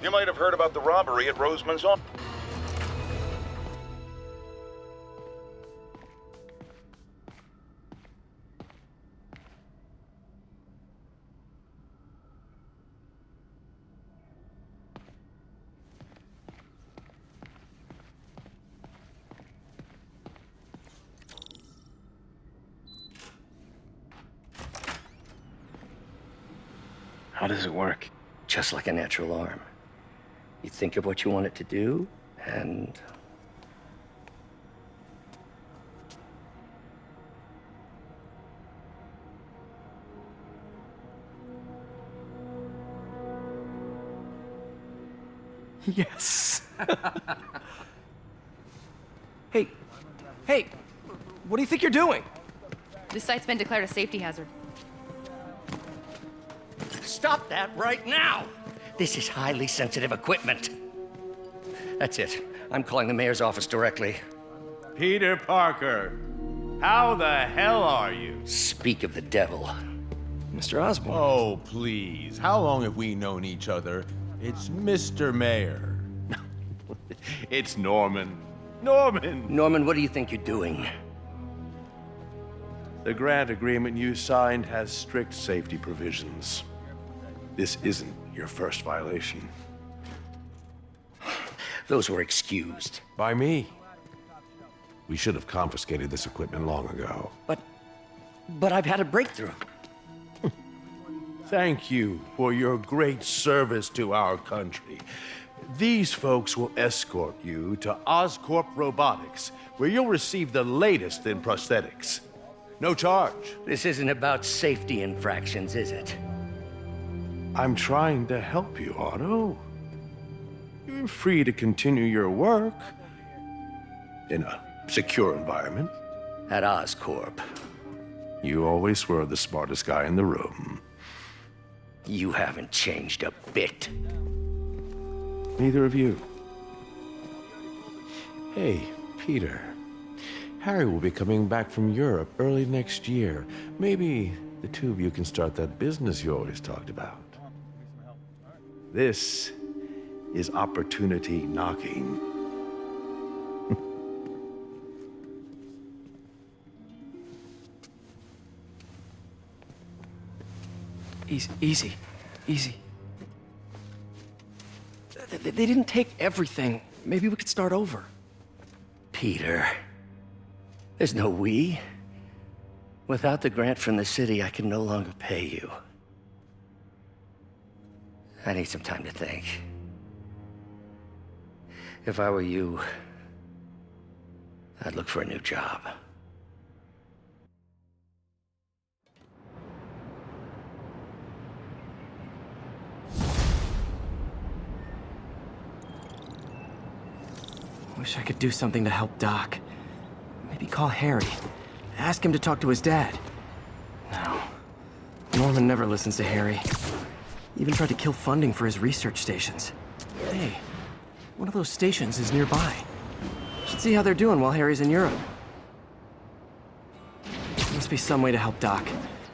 You might have heard about the robbery at Roseman's office. How does it work? Just like a natural arm. You think of what you want it to do, and... Yes. Hey, what do you think you're doing? This site's been declared a safety hazard. Stop that right now! This is highly sensitive equipment. That's it. I'm calling the mayor's office directly. Peter Parker, how the hell are you? Speak of the devil. Mr. Osborn. Oh, please. How long have we known each other? It's Mr. Mayor. It's Norman. Norman! Norman, what do you think you're doing? The grant agreement you signed has strict safety provisions. This isn't your first violation. Those were excused. By me. We should have confiscated this equipment long ago. But I've had a breakthrough. Thank you for your great service to our country. These folks will escort you to Oscorp Robotics, where you'll receive the latest in prosthetics. No charge. This isn't about safety infractions, is it? I'm trying to help you, Otto. You're free to continue your work in a secure environment. At Oscorp. You always were the smartest guy in the room. You haven't changed a bit. Neither of you. Hey, Peter. Harry will be coming back from Europe early next year. Maybe the two of you can start that business you always talked about. This is opportunity knocking. Easy. They didn't take everything. Maybe we could start over. Peter, there's no we. Without the grant from the city, I can no longer pay you. I need some time to think. If I were you, I'd look for a new job. Wish I could do something to help Doc. Maybe call Harry. Ask him to talk to his dad. No. Norman never listens to Harry. Even tried to kill funding for his research stations. Hey, one of those stations is nearby. Should see how they're doing while Harry's in Europe. Must be some way to help Doc.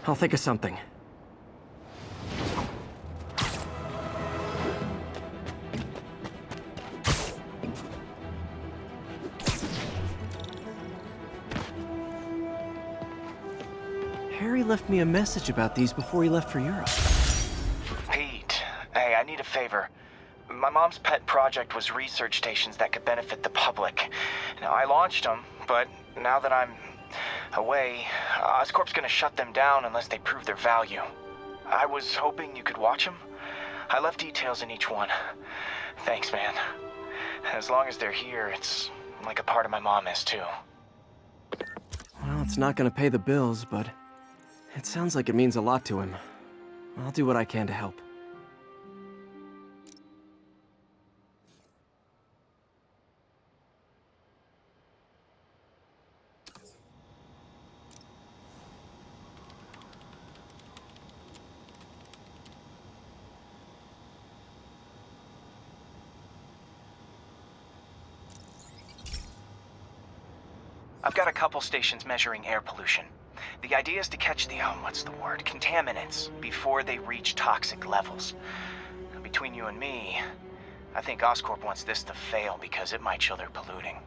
I'll think of something. Harry left me a message about these before he left for Europe. Pete, hey, I need a favor. My mom's pet project was research stations that could benefit the public. Now, I launched them, but now that I'm away, Oscorp's gonna shut them down unless they prove their value. I was hoping you could watch them. I left details in each one. Thanks, man. As long as they're here, it's like a part of my mom is, too. Well, it's not gonna pay the bills, but it sounds like it means a lot to him. I'll do what I can to help. I've got a couple stations measuring air pollution. The idea is to catch the, contaminants before they reach toxic levels. Between you and me, I think Oscorp wants this to fail because it might show they're polluting.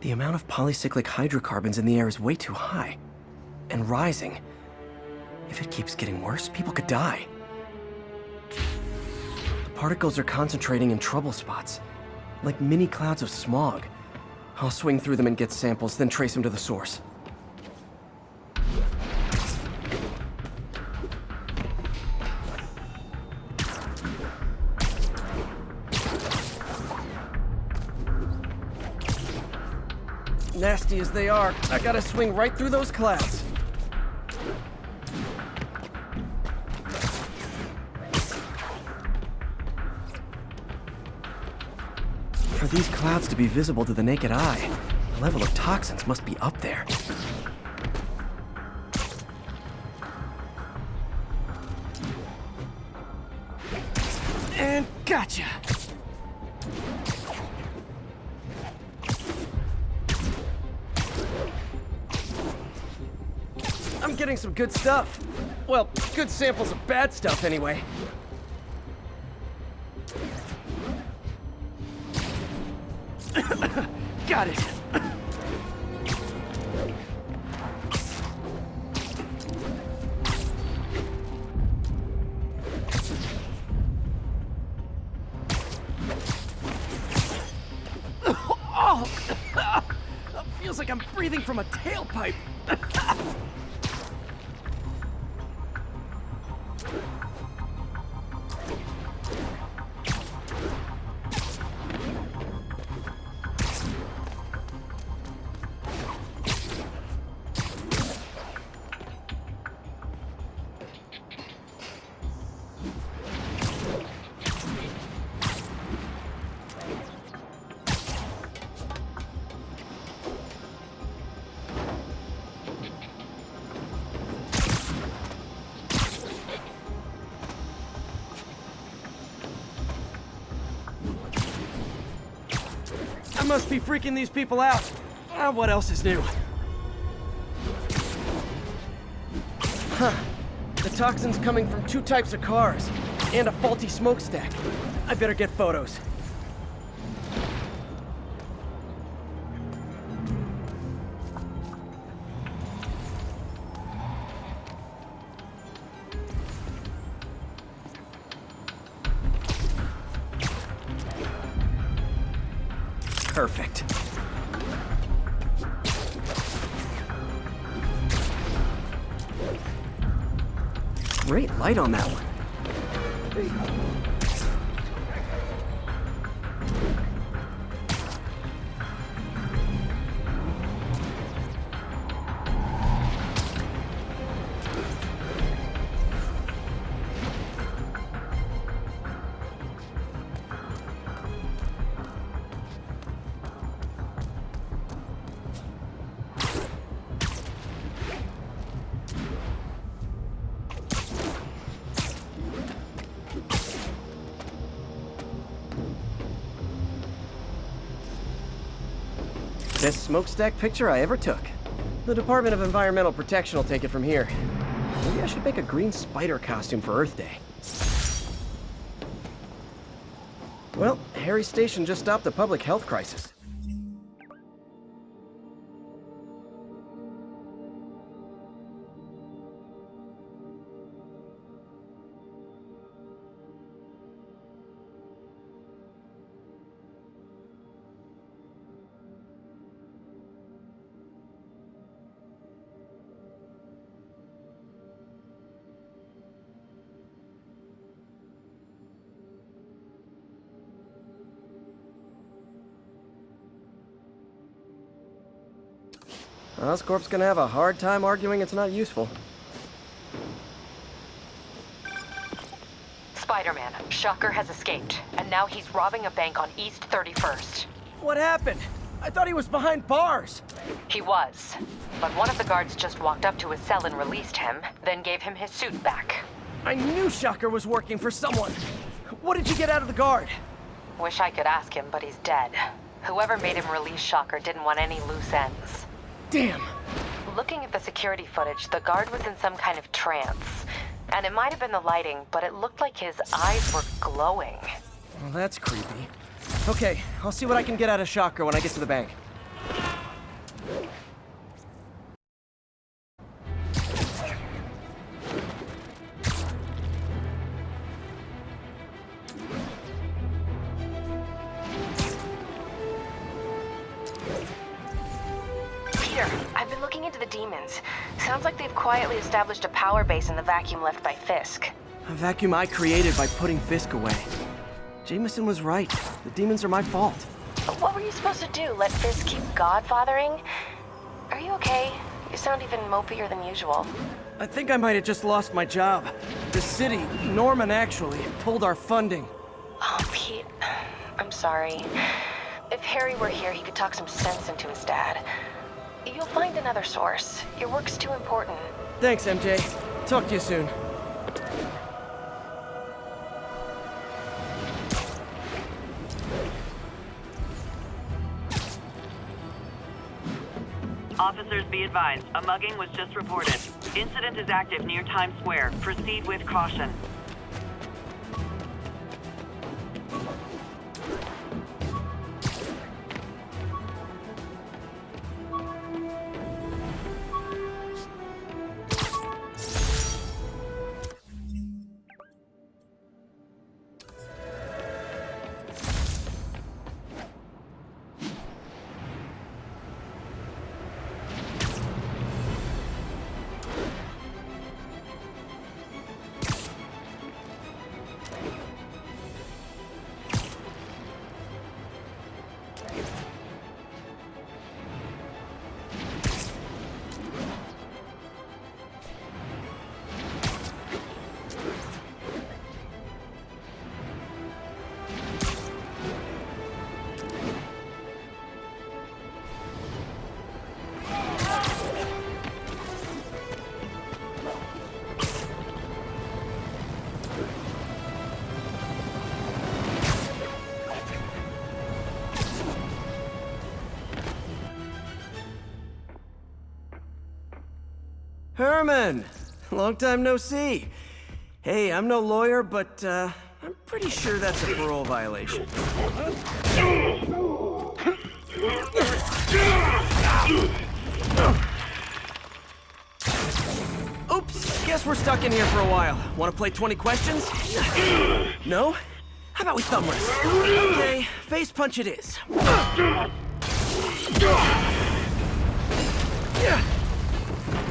The amount of polycyclic hydrocarbons in the air is way too high. And rising. If it keeps getting worse, people could die. The particles are concentrating in trouble spots, like mini clouds of smog. I'll swing through them and get samples, then trace them to the source. Nasty as they are, I gotta swing right through those clouds. For these clouds to be visible to the naked eye, the level of toxins must be up there. And gotcha! I'm getting some good stuff. Well, good samples of bad stuff anyway. Got it. Oh! Feels like I'm breathing from a tailpipe. I must be freaking these people out. What else is new? Huh. The toxin's coming from 2 types of cars, and a faulty smokestack. I better get photos. Perfect. Great light on that one. Best smokestack picture I ever took. The Department of Environmental Protection will take it from here. Maybe I should make a green spider costume for Earth Day. Well, Harry's station just stopped a public health crisis. Oscorp's gonna have a hard time arguing it's not useful. Spider-Man, Shocker has escaped, and now he's robbing a bank on East 31st. What happened? I thought he was behind bars. He was, but one of the guards just walked up to his cell and released him, then gave him his suit back. I knew Shocker was working for someone. What did you get out of the guard? Wish I could ask him, but he's dead. Whoever made him release Shocker didn't want any loose ends. Damn. Looking at the security footage, the guard was in some kind of trance. And it might have been the lighting, but it looked like his eyes were glowing. Well, that's creepy. Okay, I'll see what I can get out of Shocker when I get to the bank. Peter, I've been looking into the demons. Sounds like they've quietly established a power base in the vacuum left by Fisk. A vacuum I created by putting Fisk away. Jameson was right. The demons are my fault. What were you supposed to do? Let Fisk keep godfathering? Are you okay? You sound even mopier than usual. I think I might have just lost my job. The city, Norman actually, pulled our funding. Oh, Pete, I'm sorry. If Harry were here, he could talk some sense into his dad. You'll find another source. Your work's too important. Thanks, MJ. Talk to you soon. Officers be advised, a mugging was just reported. Incident is active near Times Square. Proceed with caution. Herman! Long time no see. Hey, I'm no lawyer, but, I'm pretty sure that's a parole violation. Oops, guess we're stuck in here for a while. Want to play 20 questions? No? How about we thumb wrestle? Okay, face punch it is.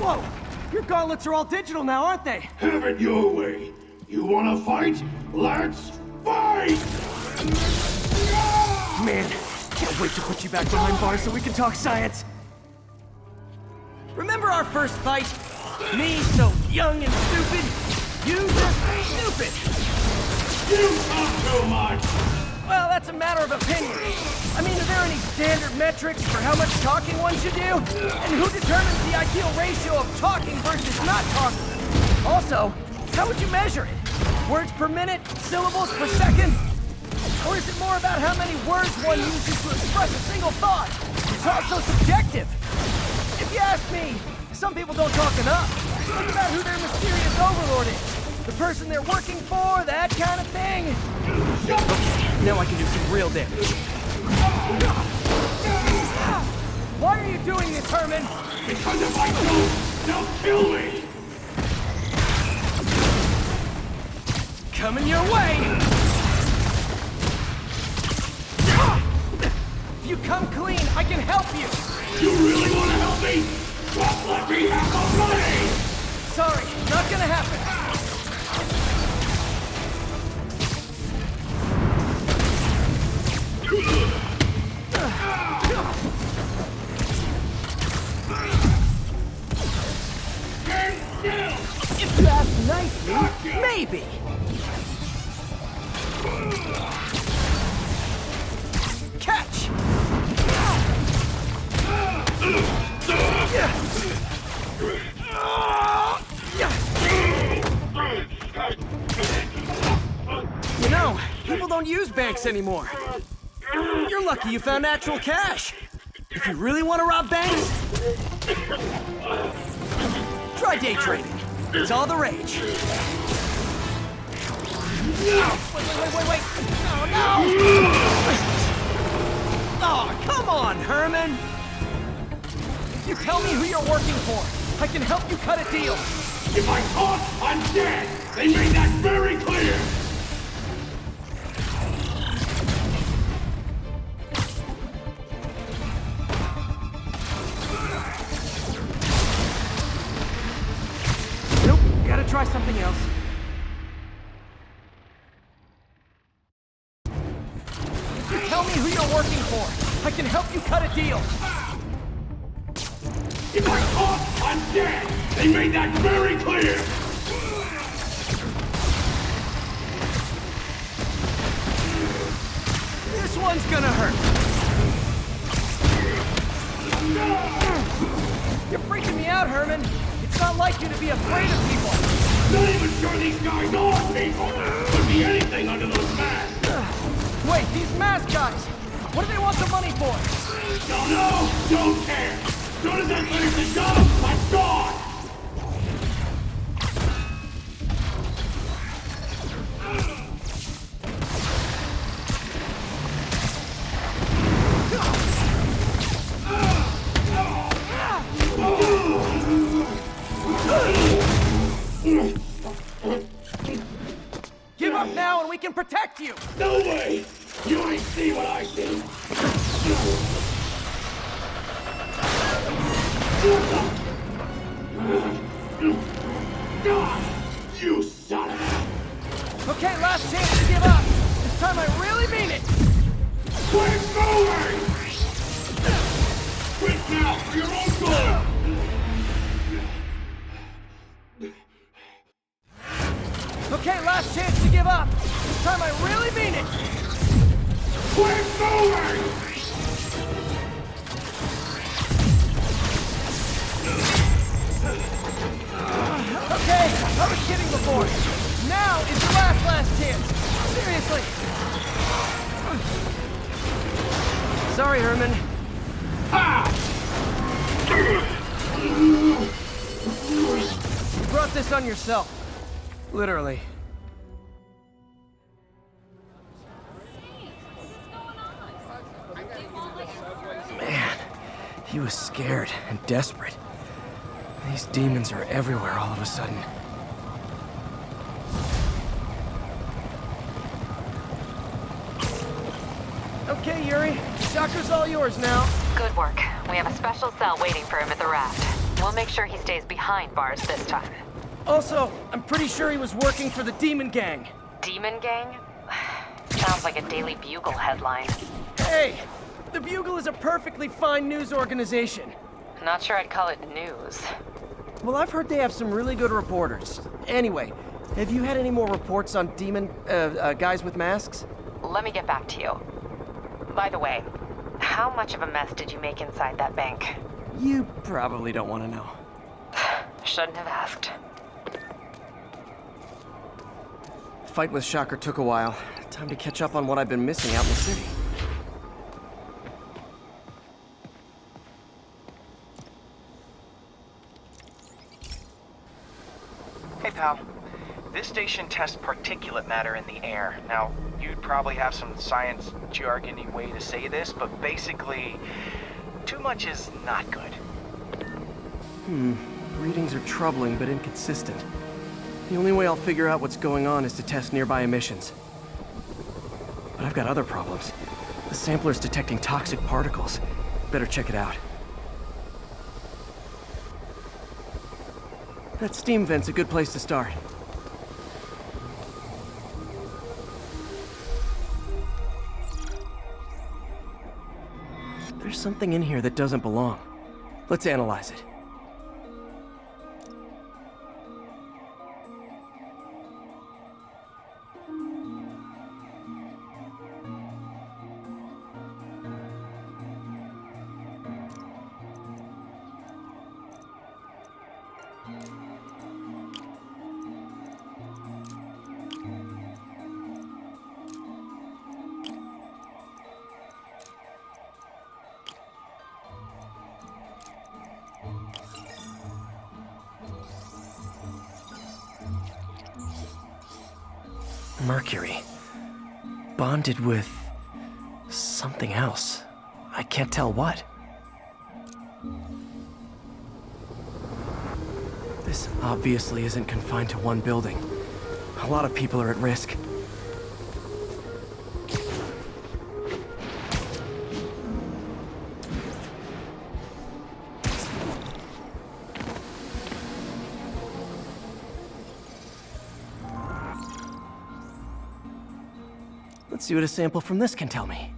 Whoa! Your gauntlets are all digital now, aren't they? Have it your way. You wanna fight? Let's fight! Man, can't wait to put you back behind bars so we can talk science. Remember our first fight? Me, so young and stupid. You just stupid. You talk too much! Well, that's a matter of opinion. I mean, are there any standard metrics for how much talking one should do? And who determines the ideal ratio of talking versus not talking? Also, how would you measure it? Words per minute? Syllables per second? Or is it more about how many words one uses to express a single thought? It's also subjective. If you ask me, some people don't talk enough. Think about who their mysterious overlord is. The person they're working for, that kind of thing. Okay, now I can do some real damage. Why are you doing this, Herman? Because if I don't, they'll kill me! Coming your way! If you come clean, I can help you! You really want to help me? Just let me have the money! Sorry, not gonna happen. If you ask nicely, maybe. Catch! You know, people don't use banks anymore. You're lucky you found actual cash. If you really want to rob banks, try day trading. It's all the rage. Wait! No! Oh, come on, Herman! You tell me who you're working for. I can help you cut a deal. If I talk, I'm dead! They made that very clear! Nope, gotta try something else. You tell me who you're working for. I can help you cut a deal. If I talk, I'm dead! They made that very clear! This one's gonna hurt. You're freaking me out, Herman. It's not like you to be afraid of people. Not even sure these guys are people! Could be anything under those masks! Wait, these mask guys! What do they want the money for? Don't know! Don't care! As soon as I finish the job, I'm gone! Give up now and we can protect you! No way! You ain't see what I see! You son of a... Okay, last chance to give up! This time I really mean it! Quit moving! Quit now for your own good! Okay, last chance to give up! This time I really mean it! Quit moving! Okay, I was kidding before. Now is your last chance. Seriously. Sorry, Herman. You brought this on yourself. Literally. Man, he was scared and desperate. These demons are everywhere all of a sudden. Okay, Yuri. Shocker's all yours now. Good work. We have a special cell waiting for him at the raft. We'll make sure he stays behind bars this time. Also, I'm pretty sure he was working for the Demon Gang. Demon Gang? Sounds like a Daily Bugle headline. Hey! The Bugle is a perfectly fine news organization. Not sure I'd call it news. Well, I've heard they have some really good reporters. Anyway, have you had any more reports on demon, guys with masks? Let me get back to you. By the way, how much of a mess did you make inside that bank? You probably don't want to know. Shouldn't have asked. Fight with Shocker took a while. Time to catch up on what I've been missing out in the city. Hey, pal. This station tests particulate matter in the air. Now, you'd probably have some science jargony way to say this, but basically, too much is not good. Readings are troubling but inconsistent. The only way I'll figure out what's going on is to test nearby emissions. But I've got other problems. The sampler's detecting toxic particles. Better check it out. That steam vent's a good place to start. There's something in here that doesn't belong. Let's analyze it. Mercury. Bonded with... something else. I can't tell what. This obviously isn't confined to one building. A lot of people are at risk. Let's see what a sample from this can tell me.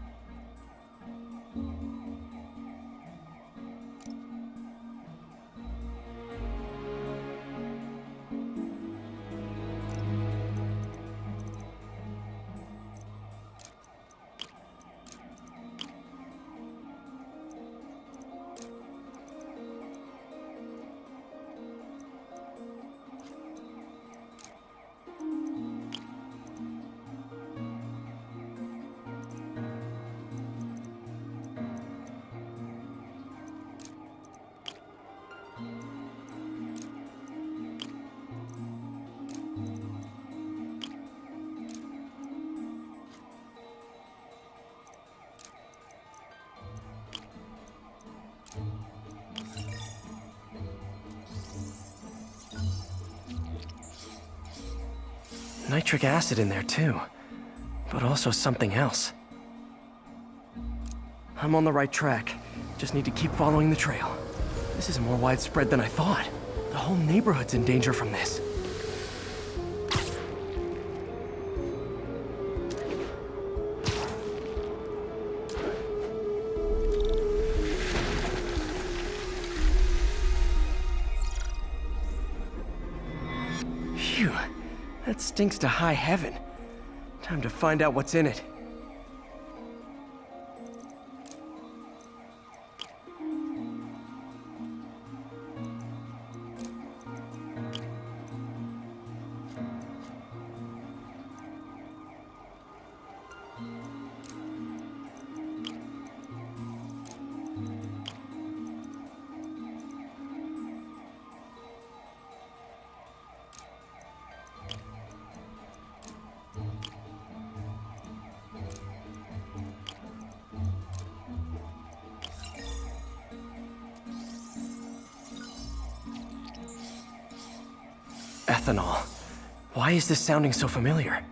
Nitric acid in there too, but also something else. I'm on the right track. Just need to keep following the trail. This is more widespread than I thought. The whole neighborhood's in danger from this. Phew. That stinks to high heaven. Time to find out what's in it. Ethanol. Why is this sounding so familiar?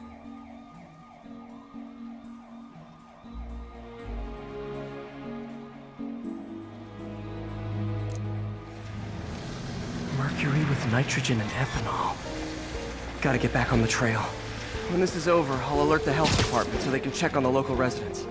Mercury with nitrogen and ethanol. Gotta get back on the trail. When this is over, I'll alert the health department so they can check on the local residents.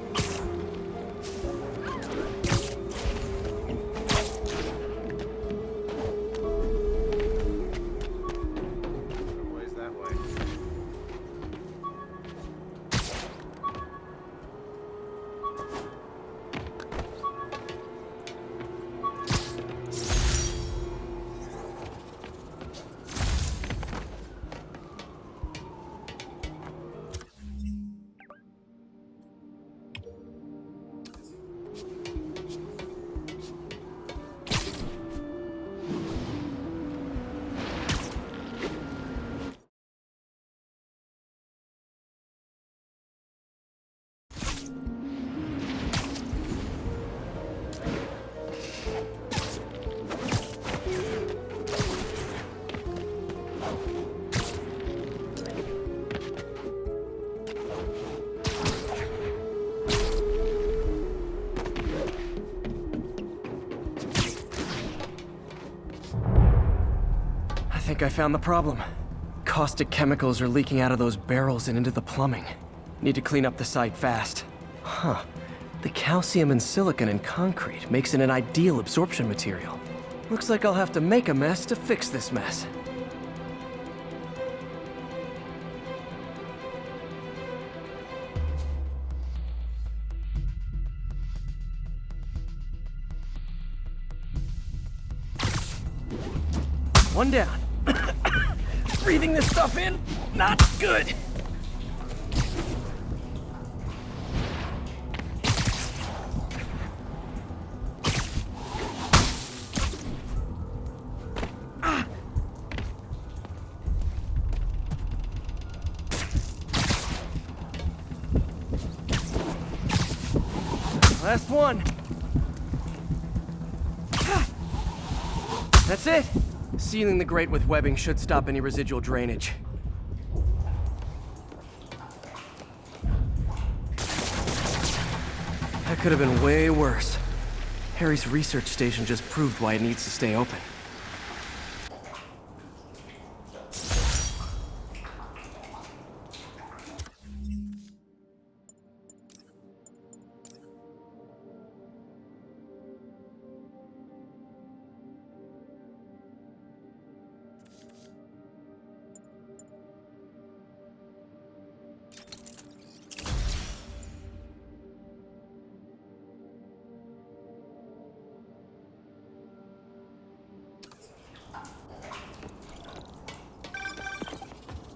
I think I found the problem. Caustic chemicals are leaking out of those barrels and into the plumbing. Need to clean up the site fast. Huh. The calcium and silicon in concrete makes it an ideal absorption material. Looks like I'll have to make a mess to fix this mess. One down. Breathing this stuff in, not good. Last one. That's it. Sealing the grate with webbing should stop any residual drainage. That could have been way worse. Harry's research station just proved why it needs to stay open.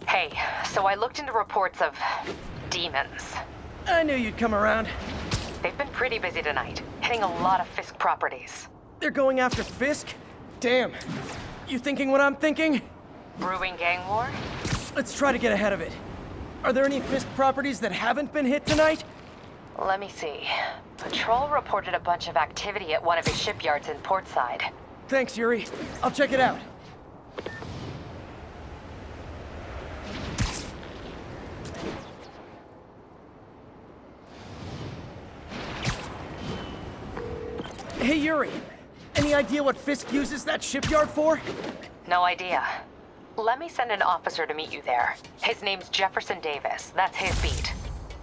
Hey, so I looked into reports of demons. I knew you'd come around. They've been pretty busy tonight, hitting a lot of Fisk properties. They're going after Fisk? Damn. You thinking what I'm thinking? Brewing gang war? Let's try to get ahead of it. Are there any Fisk properties that haven't been hit tonight? Let me see. Patrol reported a bunch of activity at one of his shipyards in Portside. Thanks, Yuri. I'll check it out. Hey, Yuri. Any idea what Fisk uses that shipyard for? No idea. Let me send an officer to meet you there. His name's Jefferson Davis. That's his beat.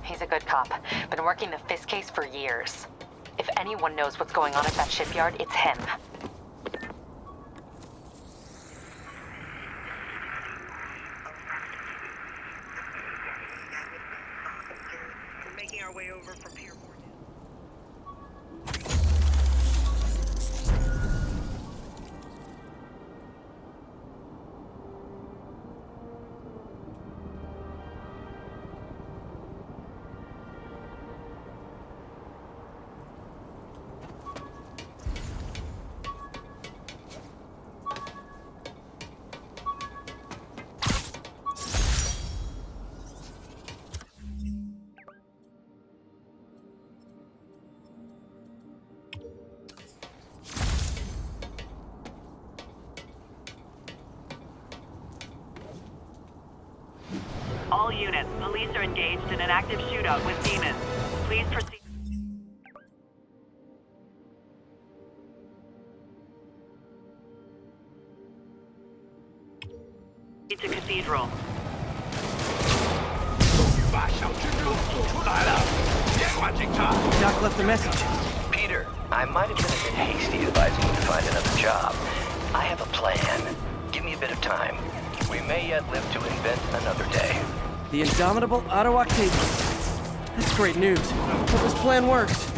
He's a good cop. Been working the Fisk case for years. If anyone knows what's going on at that shipyard, it's him. We're making our way over from Pier 4. All units, police are engaged in an active shootout with demons. Please proceed. To Cathedral. Doc left a message. Peter, I might have been a bit hasty advising you to find another job. I have a plan. Give me a bit of time. We may yet live to invent another day. The indomitable Otto Octavius. That's great news. Hope this plan works.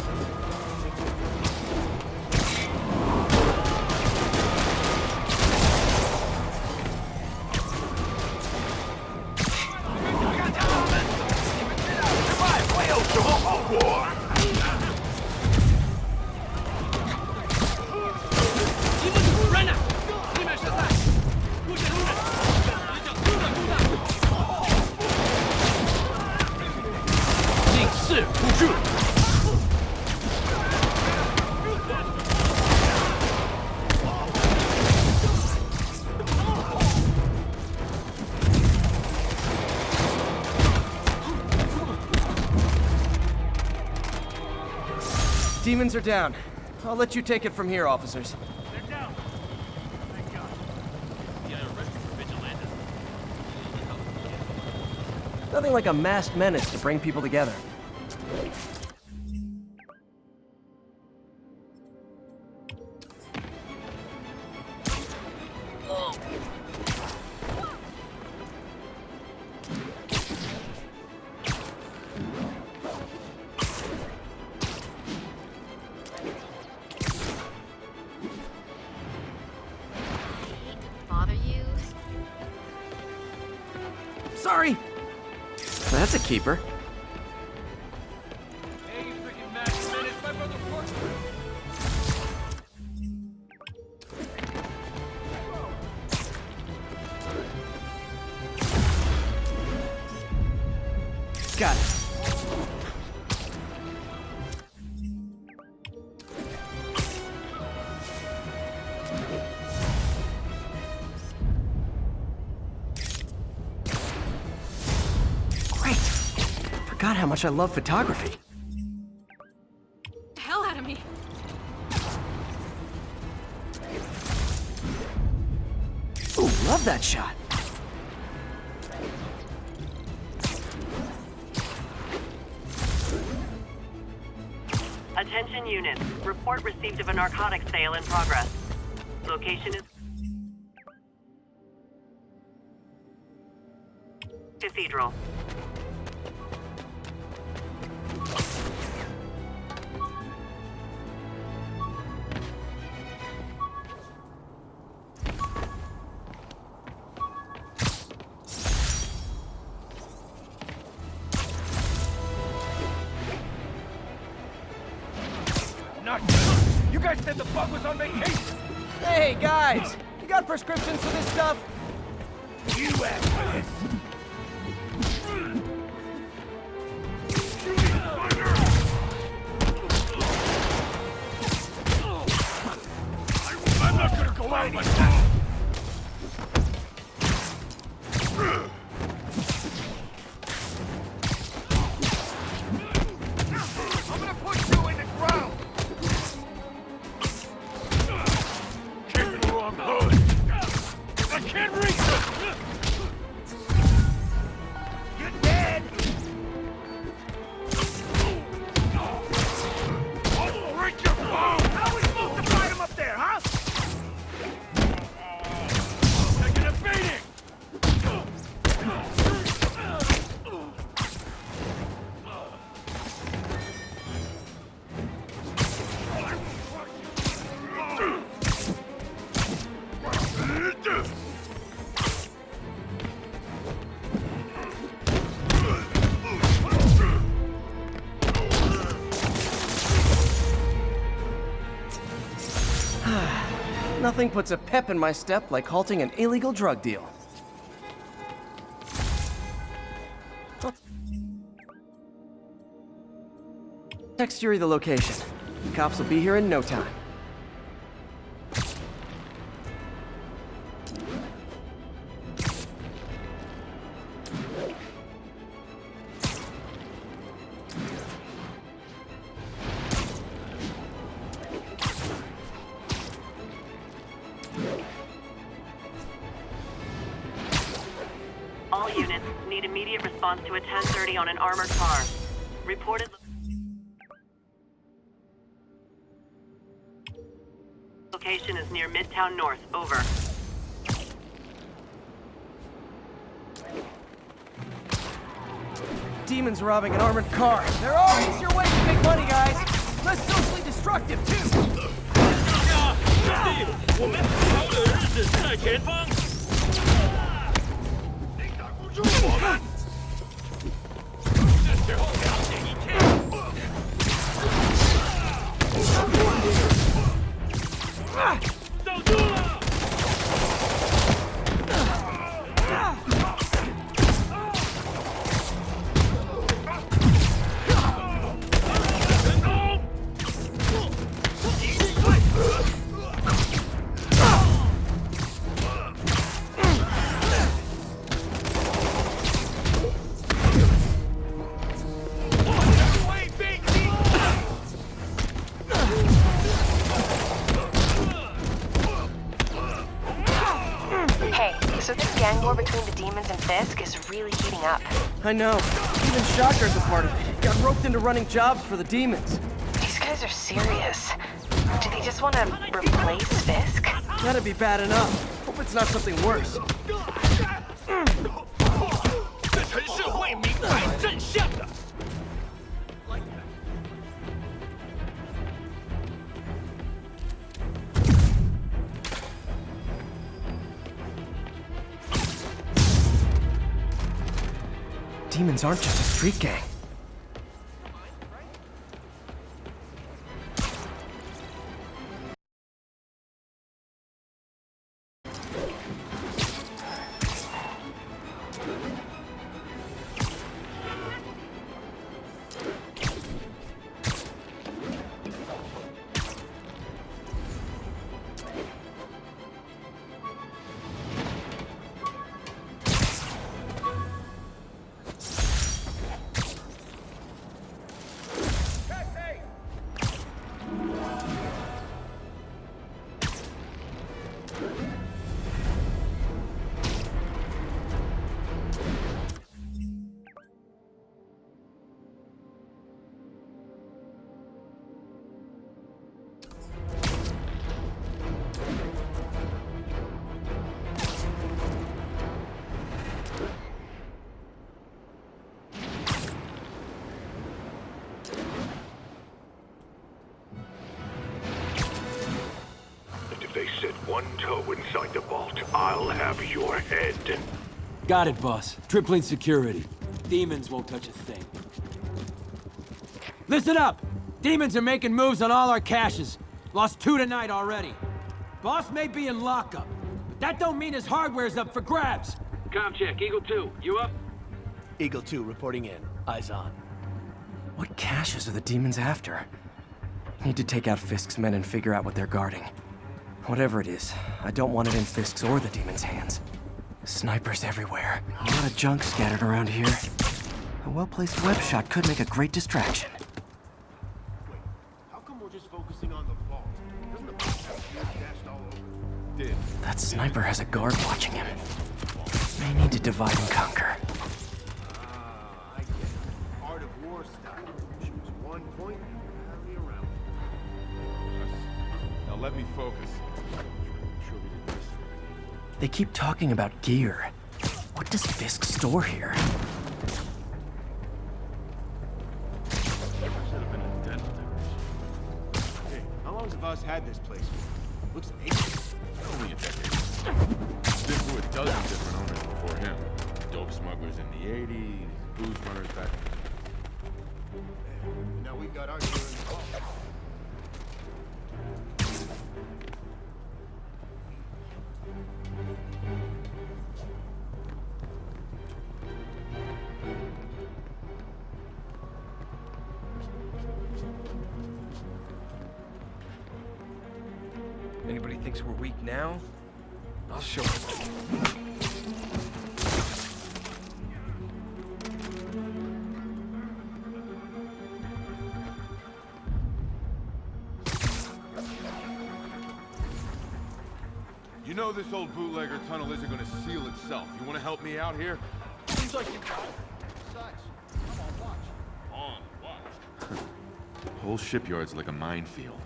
Demons are down. I'll let you take it from here, officers. They're down. Thank God. Yeah, arrested for vigilantes. Nothing like a masked menace to bring people together. Sorry! That's a keeper. Hey, you freaking masked menace, my brother's working. Got it. how much I love photography. The hell out of me. Ooh, love that shot. Attention units. Report received of a narcotics sale in progress. Location is... Cathedral. You guys said the bug was on vacation! Hey, guys! You got prescriptions for this stuff? You asked for this! I'm not gonna go out like that! I'm gonna push you in the ground! Kicking the wrong hood! I can't reach him! You're dead! I'll break your bone! How are we supposed to fight him up there, huh? Taking a beating! Nothing puts a pep in my step like halting an illegal drug deal. Text Yuri the location. The cops will be here in no time. All units need immediate response to a 1030 on an armored car. Reported... Location is near Midtown North. Over. Demons robbing an armored car. There are easier ways to make money, guys. Less socially destructive, too. 我们好的日子在前方！你挡不住我们！这时候了解一切。守住了！成功！ So this gang war between the demons and Fisk is really heating up. I know. Even Shocker's a part of it. Got roped into running jobs for the demons. These guys are serious. Do they just want to replace Fisk? That'd be bad enough. Hope it's not something worse. 这城市为民来正向的。 Demons aren't just a street gang. one toe inside the vault, I'll have your head. Got it, boss. Tripling security. Demons won't touch a thing. Listen up! Demons are making moves on all our caches. Lost 2 tonight already. Boss may be in lockup, but that don't mean his hardware's up for grabs. Com check, Eagle 2, you up? Eagle 2 reporting in. Eyes on. What caches are the demons after? Need to take out Fisk's men and figure out what they're guarding. Whatever it is, I don't want it in Fisk's or the demons' hands. Snipers everywhere. A lot of junk scattered around here. A well-placed web shot could make a great distraction. Wait, how come we're just focusing on the vault? Doesn't the vault have gear stashed all over? That sniper has a guard watching him. May need to divide and conquer. I get it. Art of war style. Choose one point and rally around. Now let me focus. Sure we didn't miss it. They keep talking about gear. What does Fisk store here? Should have been a dental technician. Hey, how long's the boss had this place for? Looks ancient. Only a decade. Been through a dozen different owners before him. Dope smugglers in the 80s, booze runners back. Now we got our gear in the vault. Anybody thinks we're weak now? I'll show them. You know this old bootlegger tunnel isn't gonna seal itself. You wanna help me out here? Seems like you got it. Besides, I'm on watch. On watch. Whole shipyard's like a minefield.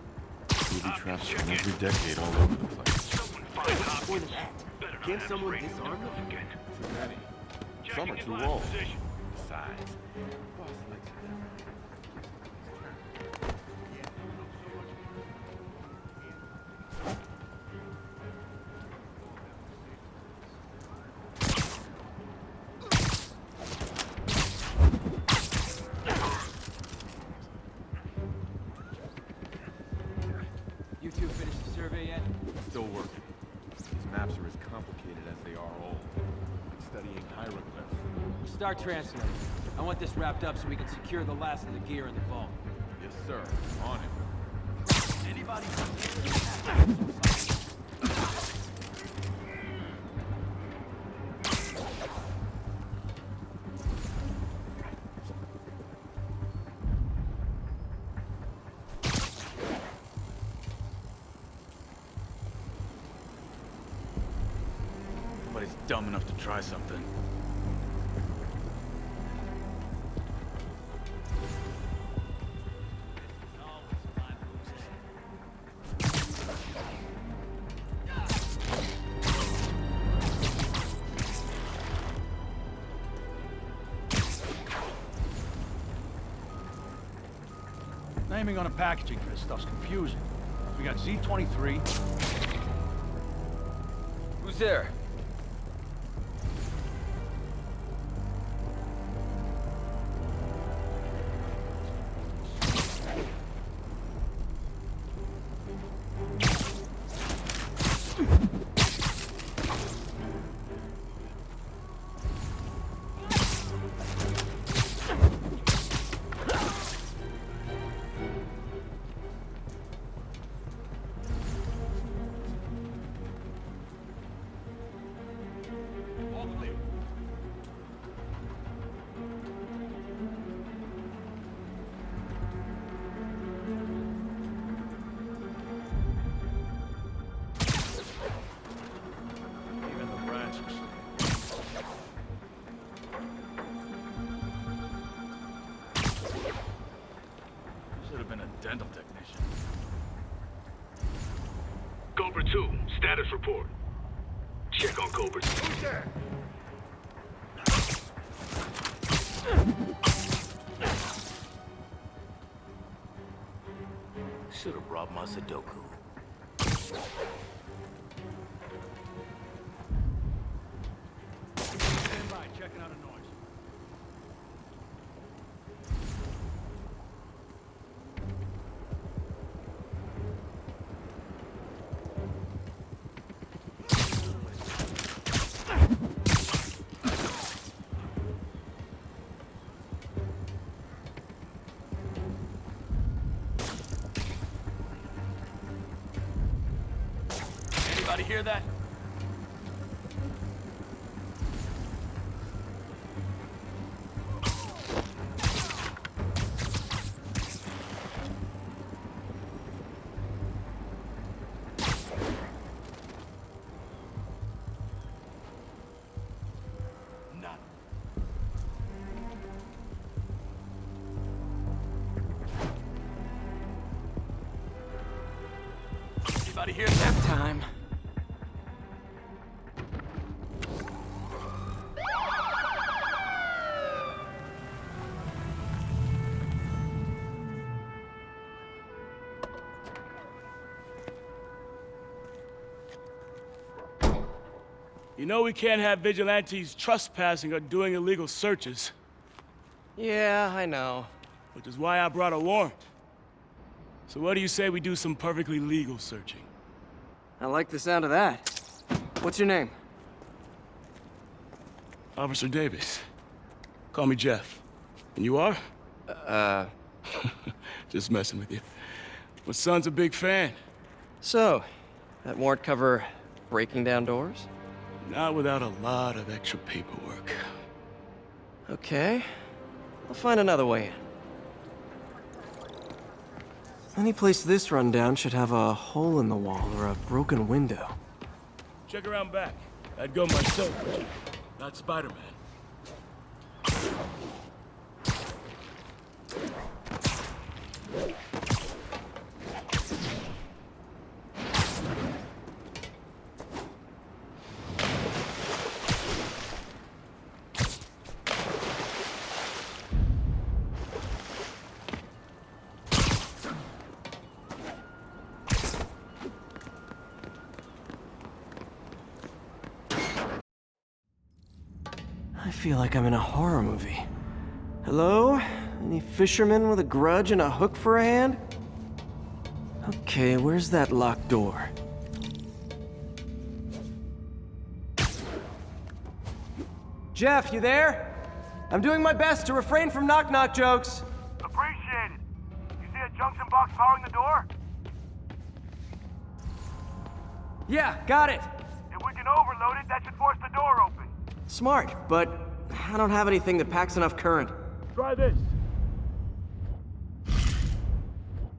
Booby traps from every decade all over the place. More than that, can't someone disarm them? Too many. Some are too old. Besides, boss likes it. You two finished the survey yet? Still working. These maps are as complicated as they are old. Like studying hieroglyphs. Start translating. I want this wrapped up so we can secure the last of the gear in the vault. Yes, sir. On it. Anybody? Nobody's dumb enough to try something. Naming on the packaging for this stuff's confusing. We got Z23. Who's there? Dental technician. Cobra 2, status report. Check on Cobra 2. Who's there? Should have brought my Sudoku. checking out a noise. Anybody hear that? Anybody hear that? Time. You know we can't have vigilantes trespassing or doing illegal searches. Yeah, I know. Which is why I brought a warrant. So what do you say we do some perfectly legal searching? I like the sound of that. What's your name? Officer Davis. Call me Jeff. And you are? Just messing with you. My son's a big fan. So, that warrant cover breaking down doors? Not without a lot of extra paperwork. Okay. I'll find another way in. Any place this rundown should have a hole in the wall or a broken window. Check around back. I'd go myself, not Spider-Man. I feel like I'm in a horror movie. Hello? Any fishermen with a grudge and a hook for a hand? Okay, where's that locked door? Jeff, you there? I'm doing my best to refrain from knock-knock jokes. Appreciate it. You see a junction box powering the door? Yeah, got it. If we can overload it, that should force the door open. Smart, but I don't have anything that packs enough current. Try this.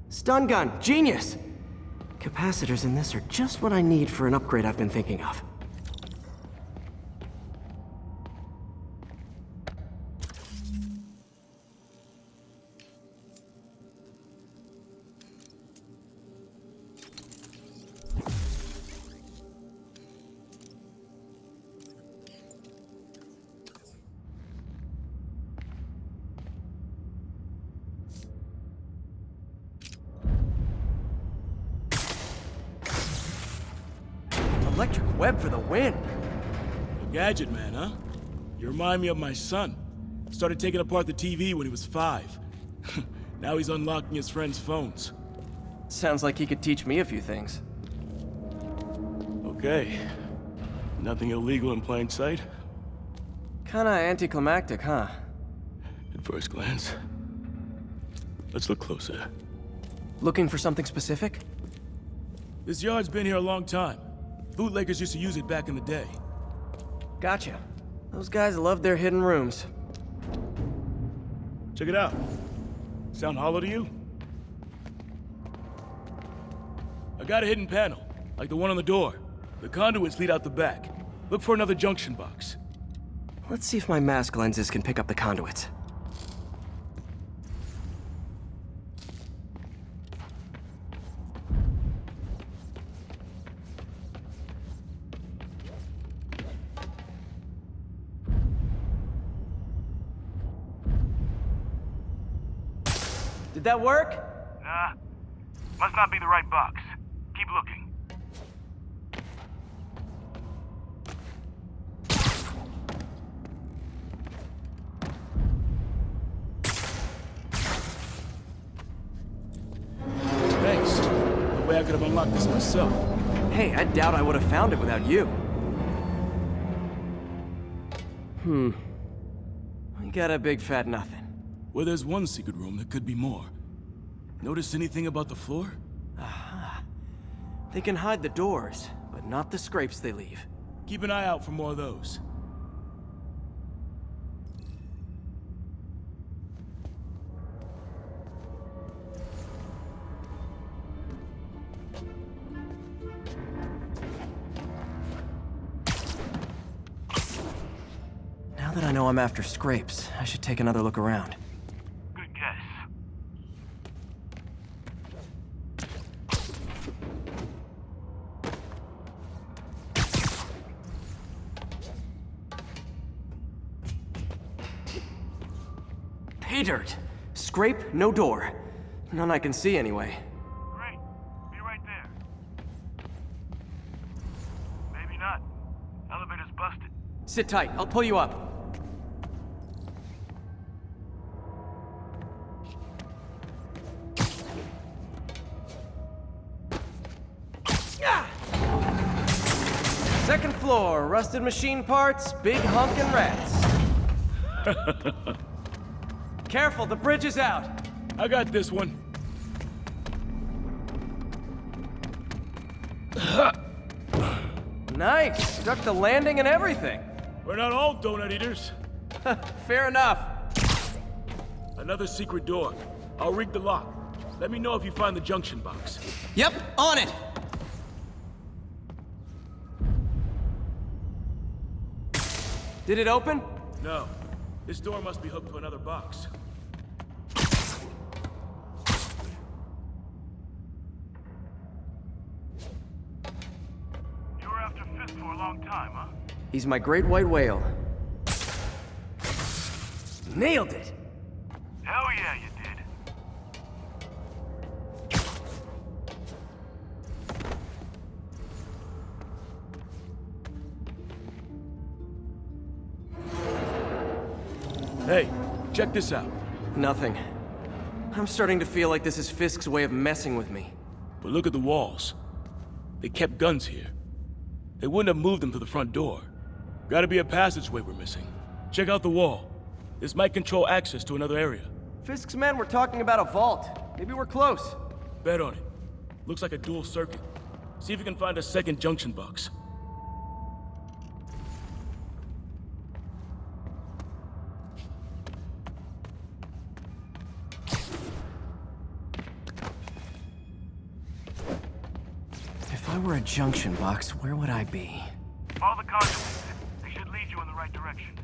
Stun gun, genius! Capacitors in this are just what I need for an upgrade I've been thinking of. Electric web for the win. A gadget man, huh? You remind me of my son. Started taking apart the TV when he was 5. Now he's unlocking his friends' phones. Sounds like he could teach me a few things. Okay. Nothing illegal in plain sight? Kinda anticlimactic, huh? At first glance. Let's look closer. Looking for something specific? This yard's been here a long time. Bootleggers used to use it back in the day. Gotcha. Those guys loved their hidden rooms. Check it out. Sound hollow to you? I got a hidden panel, like the one on the door. The conduits lead out the back. Look for another junction box. Let's see if my mask lenses can pick up the conduits. Did that work? Nah. Must not be the right box. Keep looking. unlock this myself. Hey, I doubt I would have found it without you. We got a big fat nothing. Well, there's one secret room, there could be more. Notice anything about the floor? Aha. They can hide the doors, but not the scrapes they leave. Keep an eye out for more of those. Now that I know I'm after scrapes, I should take another look around. Good guess. Pay dirt! Scrape, no door. None I can see anyway. Great. Be right there. Maybe not. Elevator's busted. Sit tight, I'll pull you up. Second floor, rusted machine parts, big honkin' rats. Careful, the bridge is out. I got this one. Nice, stuck the landing and everything. We're not all donut eaters. Fair enough. Another secret door. I'll rig the lock. Let me know if you find the junction box. Yep, on it. Did it open? No. This door must be hooked to another box. You were after Fisk for a long time, huh? He's my great white whale. Nailed it! Hell yeah, you did. Hey, check this out. Nothing. I'm starting to feel like this is Fisk's way of messing with me. But look at the walls. They kept guns here. They wouldn't have moved them to the front door. Gotta be a passageway we're missing. Check out the wall. This might control access to another area. Fisk's men were talking about a vault. Maybe we're close. Bet on it. Looks like a dual circuit. See if you can find a second junction box. If I were a junction box, where would I be? Follow the conduits. They should lead you in the right direction.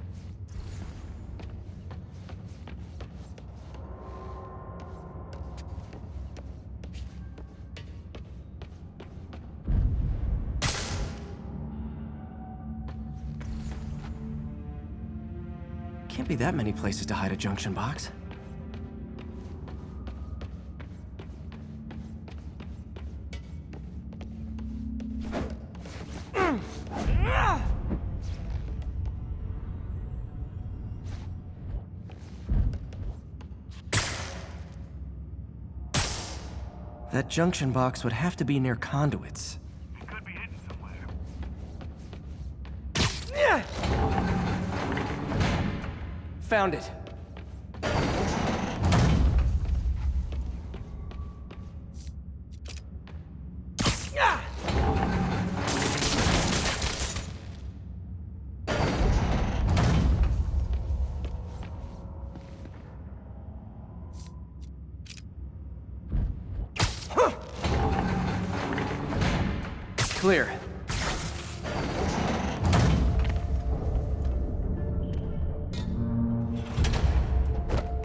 Can't be that many places to hide a junction box. That junction box would have to be near conduits. It could be hidden somewhere. Found it. Clear.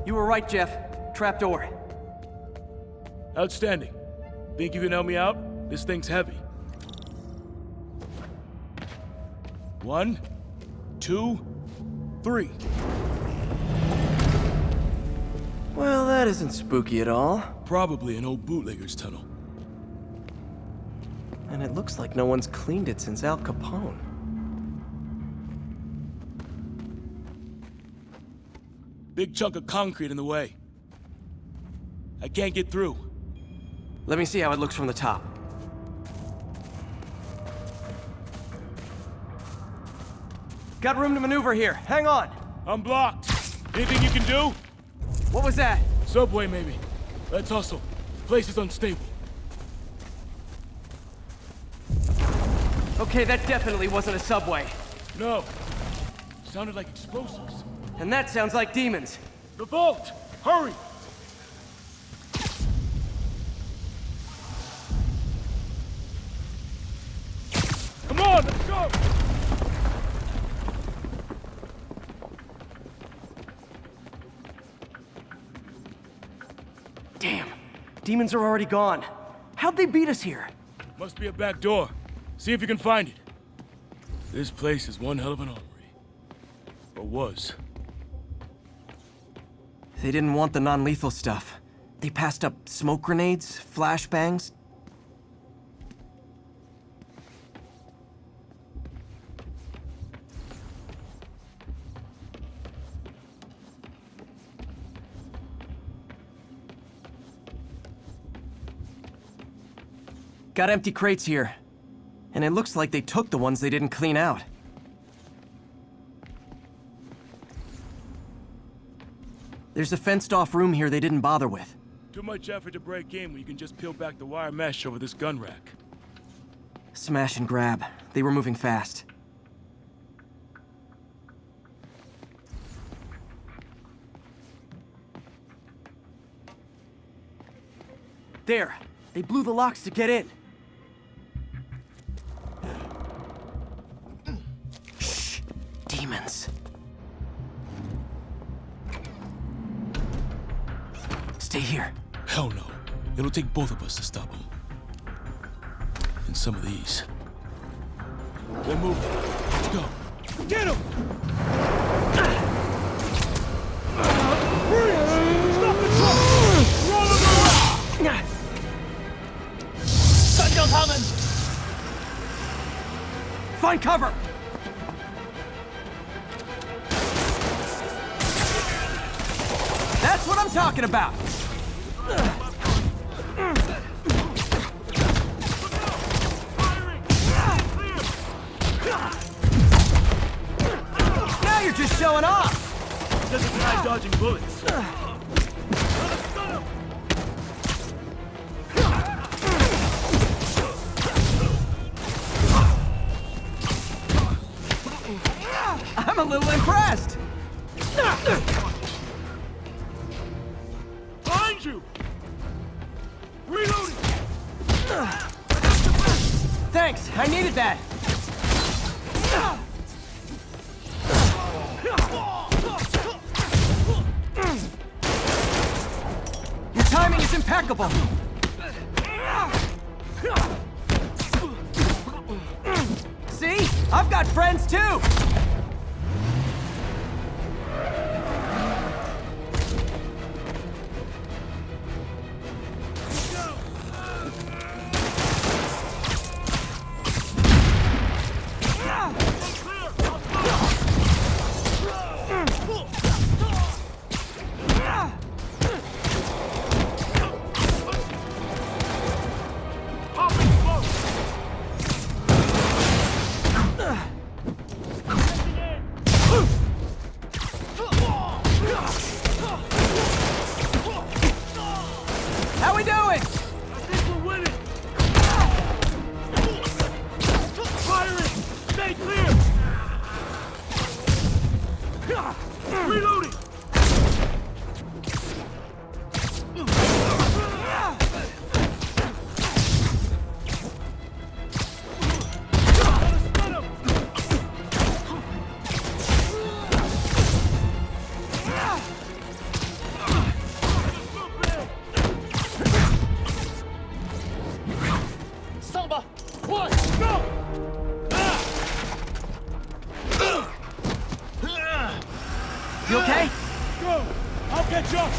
You were right, Jeff. Trapdoor. Outstanding. Think you can help me out? This thing's heavy. 1, 2, 3. Well, that isn't spooky at all. Probably an old bootlegger's tunnel. And it looks like no one's cleaned it since Al Capone. Big chunk of concrete in the way. I can't get through. Let me see how it looks from the top. Got room to maneuver here. Hang on. I'm blocked. Anything you can do? What was that? Subway, maybe. Let's hustle. Place is unstable. Okay, that definitely wasn't a subway. No. Sounded like explosives. And that sounds like demons. The vault! Hurry! Come on, let's go! Damn. Demons are already gone. How'd they beat us here? Must be a back door. See if you can find it. This place is one hell of an armory. Or was. They didn't want the non-lethal stuff. They passed up smoke grenades, flashbangs. Got empty crates here. And it looks like they took the ones they didn't clean out. There's a fenced-off room here they didn't bother with. Too much effort to break in when you can just peel back the wire mesh over this gun rack. Smash and grab. They were moving fast. There. They blew the locks to get in. Shh. Demons. Stay here. Hell no. It'll take both of us to stop them. And some of these. They're moving. Let's go. Get him! Freeze! Stop the truck! Roll him away! Find cover! That's what I'm talking about! Now you're just showing off! Doesn't try dodging bullets. I'm a little impressed! Behind you! Reloading! Thanks, I needed that! Your timing is impeccable! See? I've got friends too! How we doing? I think we're winning! Firing! Stay clear! Reloading! You okay? Go! I'll catch up!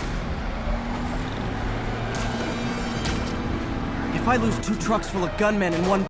If I lose 2 trucks full of gunmen in one